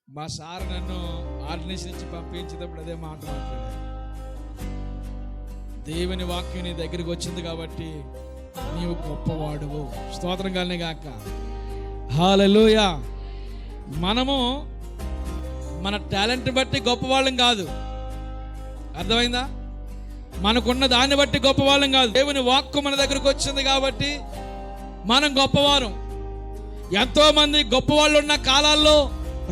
మా సార్ నన్ను ఆర్డినేషన్ ఇచ్చి పంపించేటప్పుడు అదే మాట మాట్లాడారు. దేవుని వాక్యం నీ దగ్గరికి వచ్చింది కాబట్టి నీవు గొప్పవాడువు. స్తోత్రం గానే గాక. హల్లెలూయా. మనము మన టాలెంట్ బట్టి గొప్పవాళ్ళం కాదు, అర్థమైందా? మనకున్న దాన్ని బట్టి గొప్పవాళ్ళం కాదు. దేవుని వాక్కు మన దగ్గరకు వచ్చింది కాబట్టి మనం గొప్పవారం. ఎంతో మంది గొప్పవాళ్ళు ఉన్న కాలాల్లో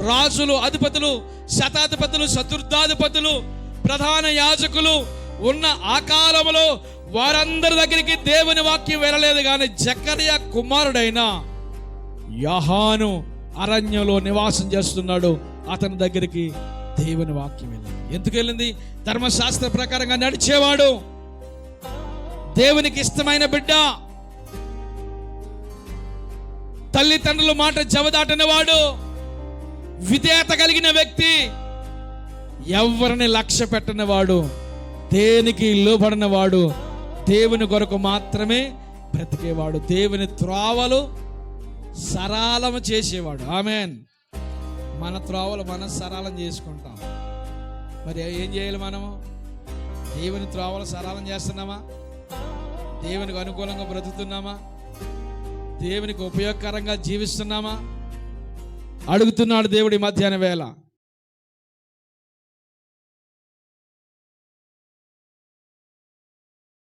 రాజులు, అధిపతులు, శతాధిపతులు, చతుర్థాధిపతులు, ప్రధాన యాజకులు ఉన్న ఆ కాలంలో వారందరి దగ్గరికి దేవుని వాక్యం వెళ్ళలేదు. కానీ జకర్యా కుమారుడైన యోహాను అరణ్యంలో నివాసం చేస్తున్నాడు, అతని దగ్గరికి దేవుని వాక్యం వెళ్ళింది. ఎందుకు వెళ్ళింది? ధర్మశాస్త్ర ప్రకారంగా నడిచేవాడు, దేవునికి ఇష్టమైన బిడ్డ, తల్లిదండ్రుల మాట జవదాటని వాడు, విధేయత కలిగిన వ్యక్తి, ఎవరిని లక్ష్య పెట్టని వాడు, దేనికి లోబడిన వాడు, దేవుని కొరకు మాత్రమే బ్రతికేవాడు, దేవుని త్రోవలు సరళం చేసేవాడు. ఆమెన్. మన త్రోవలు మనం సరళం చేసుకుంటాం. మరి ఏం చేయాలి? మనము దేవుని త్రోవలు సరళం చేస్తున్నామా? దేవునికి అనుకూలంగా బ్రతుకుతున్నామా? దేవునికి ఉపయోగకరంగా జీవిస్తున్నామా? అడుగుతున్నాడు దేవుడి మధ్యాహ్న వేళ.